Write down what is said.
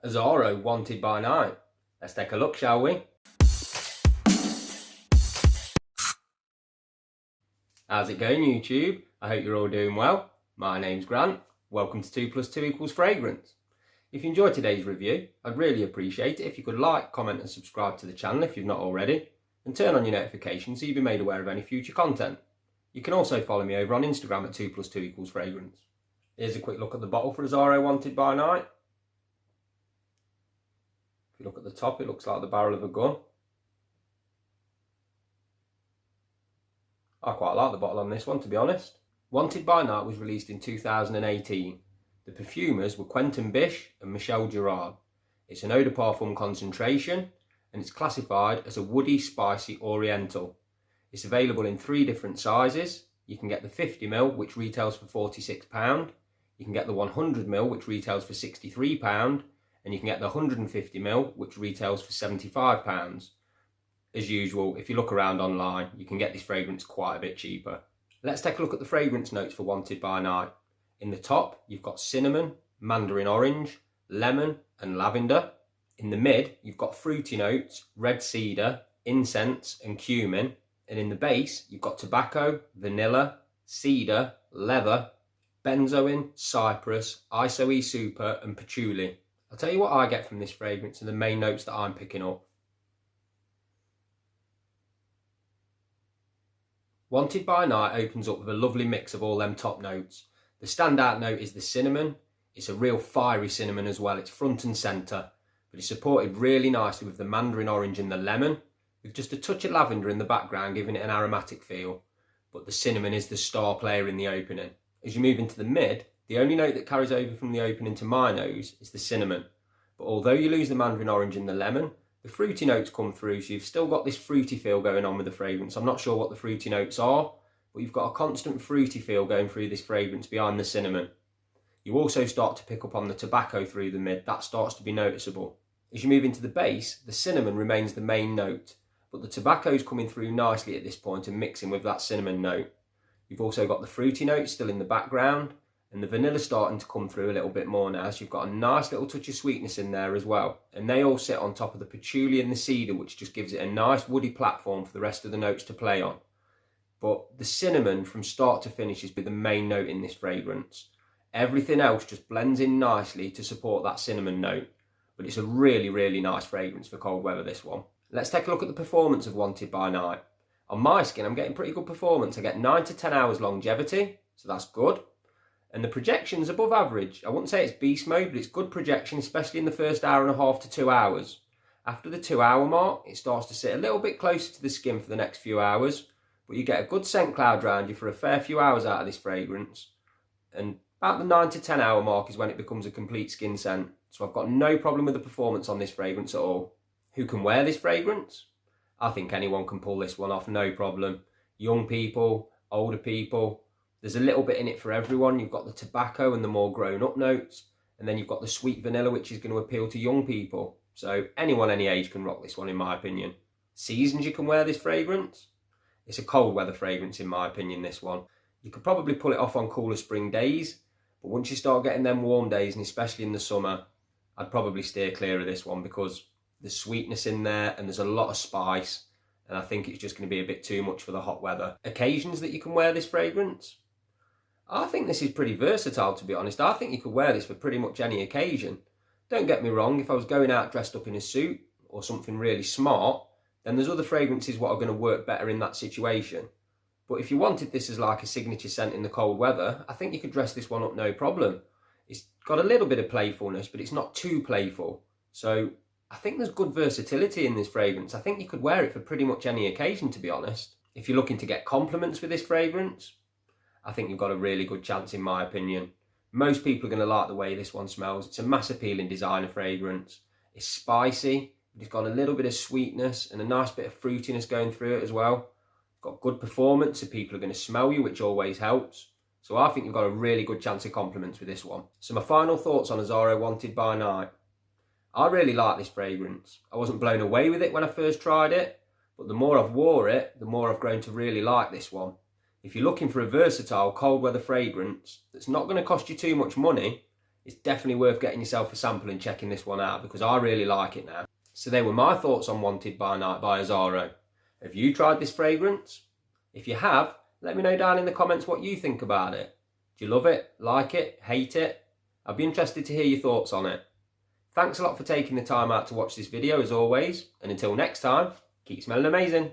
Azzaro wanted by night. Let's take a look, shall we? How's it going, YouTube? I hope you're all doing well. My name's Grant. Welcome to 2 + 2 = Fragrance. If you enjoyed today's review, I'd really appreciate it if you could like, comment and subscribe to the channel if you've not already, and turn on your notifications so you'll be made aware of any future content. You can also follow me over on Instagram at 2 + 2 = Fragrance. Here's a quick look at the bottle for Azzaro wanted by night. If you look at the top, it looks like the barrel of a gun. I quite like the bottle on this one, to be honest. Wanted by Night was released in 2018. The perfumers were Quentin Bish and Michel Girard. It's an eau de parfum concentration and it's classified as a woody, spicy oriental. It's available in 3 different sizes. You can get the 50ml, which retails for £46. You can get the 100ml, which retails for £63. And you can get the 150ml, which retails for £75. As usual, if you look around online, you can get this fragrance quite a bit cheaper. Let's take a look at the fragrance notes for Wanted by Night. In the top, you've got cinnamon, mandarin orange, lemon and lavender. In the mid, you've got fruity notes, red cedar, incense and cumin. And in the base, you've got tobacco, vanilla, cedar, leather, benzoin, cypress, isoe super and patchouli. I'll tell you what I get from this fragrance and the main notes that I'm picking up. Wanted by Night opens up with a lovely mix of all them top notes. The standout note is the cinnamon. It's a real fiery cinnamon as well. It's front and centre, but it's supported really nicely with the mandarin orange and the lemon, with just a touch of lavender in the background giving it an aromatic feel. But the cinnamon is the star player in the opening. As you move into the mid, the only note that carries over from the opening to my nose is the cinnamon. But although you lose the mandarin orange and the lemon, the fruity notes come through, so you've still got this fruity feel going on with the fragrance. I'm not sure what the fruity notes are, but you've got a constant fruity feel going through this fragrance behind the cinnamon. You also start to pick up on the tobacco through the mid. That starts to be noticeable. As you move into the base, the cinnamon remains the main note, but the tobacco's coming through nicely at this point and mixing with that cinnamon note. You've also got the fruity notes still in the background, and the vanilla starting to come through a little bit more now, so you've got a nice little touch of sweetness in there as well. And they all sit on top of the patchouli and the cedar, which just gives it a nice woody platform for the rest of the notes to play on. But the cinnamon from start to finish is the main note in this fragrance. Everything else just blends in nicely to support that cinnamon note. But it's a really, really nice fragrance for cold weather, this one. Let's take a look at the performance of Wanted by Night. On my skin, I'm getting pretty good performance. I get 9 to 10 hours longevity, so that's good. And the projection's above average. I wouldn't say it's beast mode, but it's good projection, especially in the first hour and a half to 2 hours. After the 2 hour mark, it starts to sit a little bit closer to the skin for the next few hours, but you get a good scent cloud around you for a fair few hours out of this fragrance. And about the 9 to 10 hour mark is when it becomes a complete skin scent. So I've got no problem with the performance on this fragrance at all. Who can wear this fragrance? I think anyone can pull this one off, no problem. Young people, older people. There's a little bit in it for everyone. You've got the tobacco and the more grown-up notes, and then you've got the sweet vanilla, which is going to appeal to young people. So anyone any age can rock this one, in my opinion. Seasons you can wear this fragrance. It's a cold weather fragrance, in my opinion, this one. You could probably pull it off on cooler spring days, but once you start getting them warm days, and especially in the summer, I'd probably steer clear of this one because there's sweetness in there and there's a lot of spice, and I think it's just going to be a bit too much for the hot weather. Occasions that you can wear this fragrance? I think this is pretty versatile, to be honest. I think you could wear this for pretty much any occasion. Don't get me wrong, if I was going out dressed up in a suit or something really smart, then there's other fragrances what are going to work better in that situation. But if you wanted this as like a signature scent in the cold weather, I think you could dress this one up no problem. It's got a little bit of playfulness, but it's not too playful. So I think there's good versatility in this fragrance. I think you could wear it for pretty much any occasion, to be honest. If you're looking to get compliments with this fragrance, I think you've got a really good chance, in my opinion. Most people are going to like the way this one smells. It's a mass appealing designer fragrance. It's spicy, but it's got a little bit of sweetness and a nice bit of fruitiness going through it as well. It's got good performance, so people are going to smell you, which always helps. So I think you've got a really good chance of compliments with this one. So my final thoughts on Azzaro Wanted by Night. I really like this fragrance. I wasn't blown away with it when I first tried it, but the more I've wore it, the more I've grown to really like this one. If you're looking for a versatile cold weather fragrance that's not going to cost you too much money, It's definitely worth getting yourself a sample and checking this one out because I really like it now. So they were my thoughts on Wanted by Night by Azzaro. Have you tried this fragrance? If you have, let me know down in the comments what you think about it. Do you love it, like it, hate it? I'd be interested to hear your thoughts on it. Thanks a lot for taking the time out to watch this video as always, and until next time, keep smelling amazing.